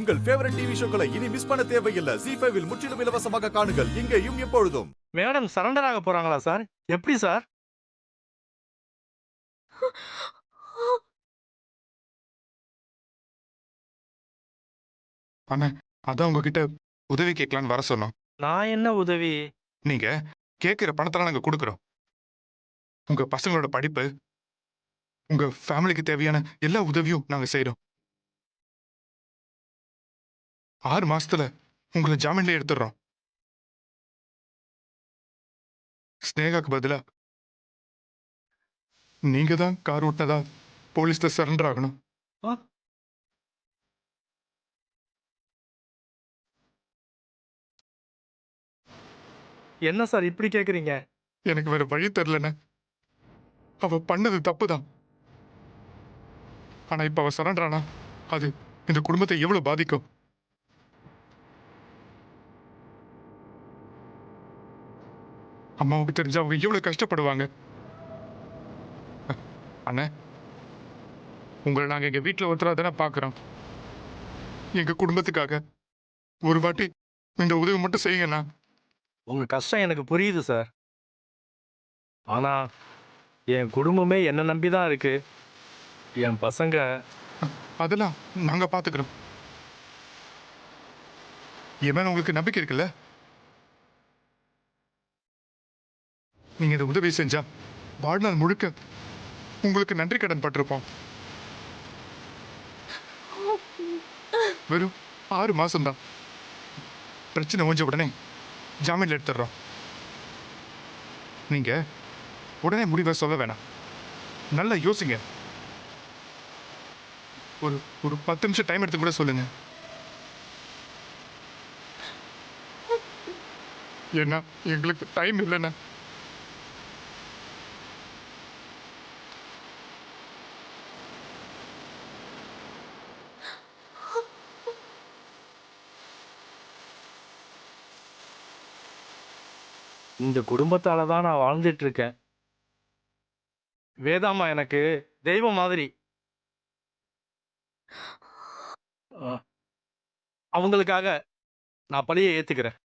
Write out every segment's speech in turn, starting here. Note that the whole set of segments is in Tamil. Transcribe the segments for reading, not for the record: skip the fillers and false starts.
உங்கள் ஃபேவரட் டிவி ஷோக்களை இனி மிஸ் பண்ண தேவையில்லை. ஜி5 இல் முற்றிலும் இலவசமாக காணுங்கள். இங்கேயும் எப்பொழுதும். மேடம் சரண்டர் ஆக போறாங்களா சார்? எப்படி சார்? அண்ணா, அதான் உங்ககிட்ட உதவி கேட்கலான்னு வர சொன்னோம். நான் என்ன உதவி? நீங்க கேட்கிற பணத்தெல்லாம் நாங்க கொடுக்குறோம். உங்க பசங்களோட படிப்பு, உங்க ஃபேமிலிக்கு தேவையான எல்லா உதவியும் நாங்க செய்யறோம். 6 மாசத்துல உங்களை ஜாமீன்ல எடுத்துடுறோம். ஸ்னேகாக்கு பதிலா நீங்க தான் கார் ஓட்டினதா போலீஸ்ல சரண்டர் ஆகணும். என்ன சார் இப்படி கேக்குறீங்க? எனக்கு வேற வழி தெரியலண்ணே. அவ பண்ணது தப்புதான். ஆனா இப்ப அவ சரண்டர் ஆனா அது இந்த குடும்பத்தை எவ்வளவு பாதிக்கும்? அம்மாவுக்கு தெரிஞ்சா அவங்க எவ்வளவு கஷ்டப்படுவாங்க. அண்ணே, உங்களை நாங்க எங்க வீட்டுல ஒருத்தரா தானே பாக்குறோம். எங்க குடும்பத்துக்காக ஒரு வாட்டி இந்த உதவி மட்டும் செய்யுங்கண்ணா. உங்க கஷ்டம் எனக்கு புரியுது சார். ஆனா என் குடும்பமே என்ன நம்பிதான் இருக்கு. என் பசங்க அதெல்லாம் நாங்க பாத்துக்கிறோம். என் மேல உங்களுக்கு நம்பிக்கை இருக்குல்ல? நீங்க இந்த உதவி செஞ்சா வாழ்நாள் முழுக்க உங்களுக்கு நன்றி கடன் பட்டிருப்போம். வெறும் 6 மாசம்தான். பிரச்சனை ஓஞ்ச உடனே ஜாமீன்ல எடுத்துடுறோம். நீங்க உடனே முடிவை சொல்ல வேணாம். நல்லா யோசிங்க. ஒரு 10 நிமிஷம் டைம் எடுத்து கூட சொல்லுங்க. ஏன்னா எங்களுக்கு டைம் இல்லைண்ணா. இந்த குடும்பத்தால தான் நான் வாழ்ந்துட்டு இருக்கேன். வேதாம்மா எனக்கு தெய்வம் மாதிரி. அவங்களுக்காக நான் பழியை ஏத்துக்கிறேன்.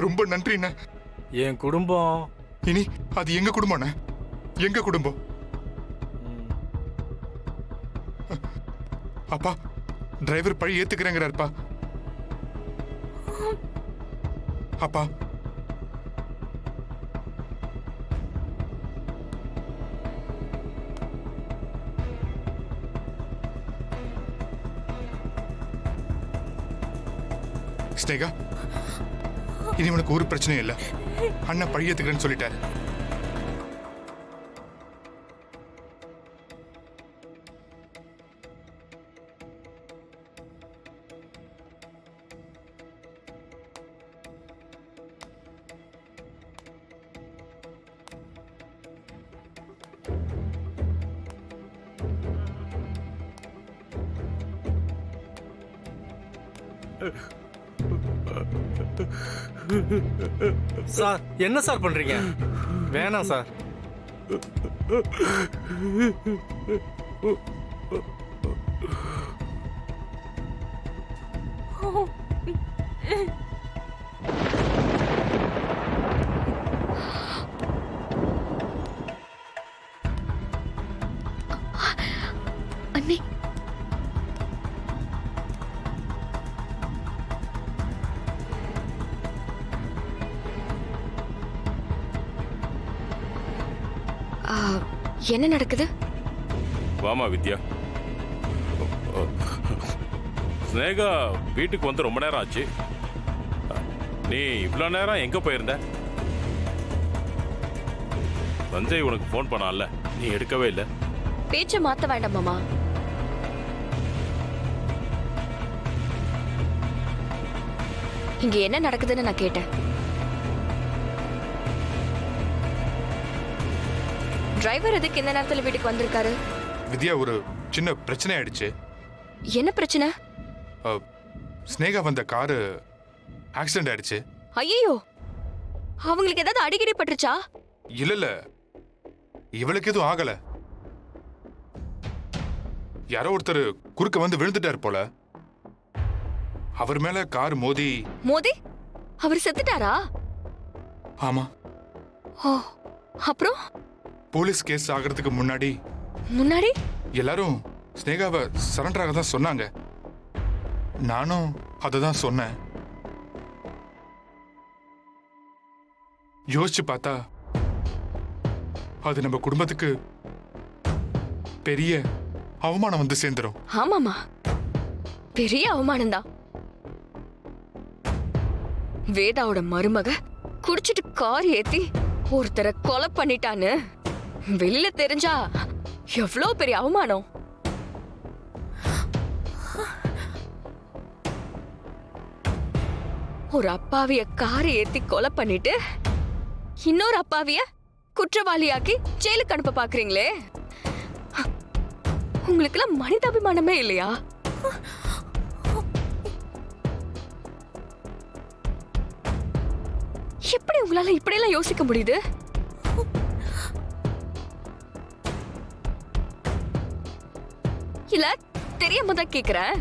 ரொம்ப நன்றிண்ணா. என் குடும்பம் இனி அது எங்க குடும்பம்ண்ணா. எங்க குடும்பம். அப்பா, டிரைவர் பழி ஏத்துக்கிறேங்கிறாருப்பா. அப்பா, ஸ்னேகா, இனி உனக்கு ஒரு பிரச்சனையும் இல்லை. அண்ணா பழி ஏத்துக்கிறேன்னு சொல்லிட்டாரு. சார் என்ன சார் பண்றீங்க? வேணாம் சார். அண்ணே, என்ன நடக்குது? வாமா வித்யா. ஸ்னேகா வீட்டுக்கு வந்து ரொம்ப நேரம் ஆச்சு. நீ இவ்வளோ நேரம் எங்க போயிருந்த? சஞ்சய் உனக்கு ஃபோன் பண்ணால, நீ எடுக்கவே இல்லை. பேச்ச மாத்த வேண்டாம் மாமா. இங்க என்ன நடக்குதுன்னு நான் கேட்டேன். டிரைவர் எதுக்கு இந்த நேரத்துல வீட்டுக்கு வந்திருக்காரு? வித்யா, ஒரு சின்ன பிரச்சனை ஆயிடுச்சு. என்ன பிரச்சனை? ஸ்னேகா வந்த காரு ஆக்சிடென்ட் ஆயிடுச்சு. ஐயோ, அவங்களுக்கு ஏதாவது அடிக்கடி பட்டுருச்சா? இல்ல இவளுக்கு எதுவும் ஆகல. யாரோ ஒருத்தர் குறுக்க வந்து விழுந்துட்டார் போல. அவர் மேல கார் மோதி. மோதி அவர் செத்துட்டாரா? ஆமா. ஓ, அப்புறம் போலீஸ் கேஸ் ஆகிறதுக்கு முன்னாடி எல்லாரும் ஸ்னேகாவை சரண்டராக தான் சொன்னாங்க. நானும் அதை தான் சொன்னேன். யோசிச்சு பார்த்தா அது நம்ம குடும்பத்துக்கு பெரிய அவமானம் வந்து சேர்ந்துரும். ஆமாமா, பெரிய அவமானம் தான். வேதாவோட மருமக குடிச்சிட்டு கார் ஏத்தி ஒருத்தரை கொலை பண்ணிட்டான்னு வெளியில தெரிஞ்சா எவ்வளவு பெரிய அவமானம். ஒரு அப்பாவிய காரை ஏத்தி கொலை பண்ணிட்டு இன்னொரு அப்பாவிய குற்றவாளியாக்கி ஜெயிலுக்கு அனுப்ப பாக்குறீங்களே, உங்களுக்கெல்லாம் மனிதாபிமானமே இல்லையா? எப்படி உங்களால இப்படியெல்லாம் யோசிக்க முடியுது? இல்ல தெரியாம தான் கேக்குறேன்.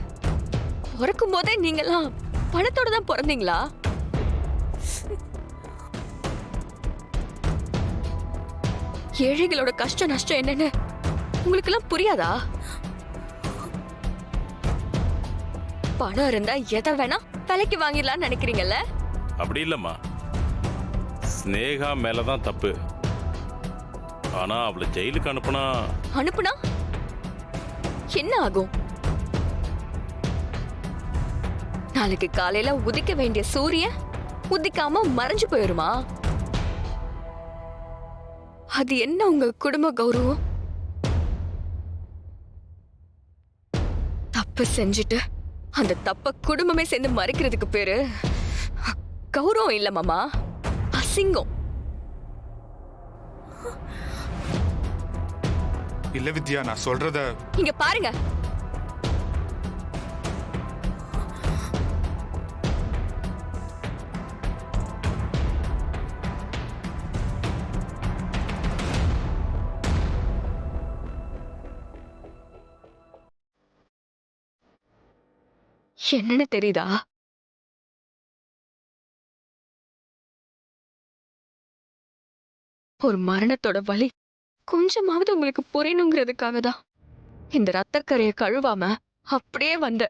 பிறக்கும் போதே நீங்கெல்லாம் பணத்தோட தான் பிறந்தீங்களா? ஏழைகளோட கஷ்ட நஷ்டம் என்னன்னு உங்களுக்கு எல்லாம் புரியாதா? பணம் இருந்தா எதை வேணா விலைக்கு வாங்கிடலாம்னு நினைக்கிறீங்கல்ல? அப்படி இல்லம்மா, ஸ்னேகா மேலதான் தப்பு. ஆனா அவளை ஜெயிலுக்கு அனுப்புனா என்ன ஆகும்? நாளைக்கு காலையில உதிக்க வேண்டிய சூரியன் உதிக்காம மறைஞ்சு போயிருமா? அது என்ன உங்க குடும்ப கௌரவம்? தப்பு செஞ்சுட்டு அந்த தப்ப குடும்பமே சேர்ந்து மறைக்கிறதுக்கு பேரு கௌரவம் இல்ல மாமா, அசிங்கம். இல்ல வித்யா, நான் சொல்றத இங்க பாருங்க. என்னன்னு தெரியுதா? ஒரு மரணத்தோட வலி கொஞ்சமாவது உங்களுக்கு புரியணுங்கிறதுக்காக தான் இந்த ரத்தக்கரையை கழுவாம அப்படியே வந்த.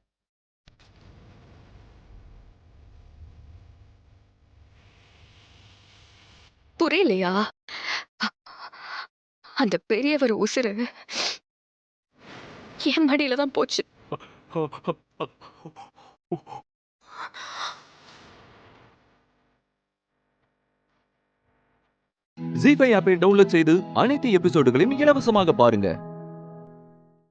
புரியலையா? அந்த பெரியவர் உசுறு என் மடியில தான் போச்சு. ஜீ5 ஆப்பை டவுன்லோட் செய்து அனைத்து எபிசோடுகளையும் இலவசமாக பாருங்க.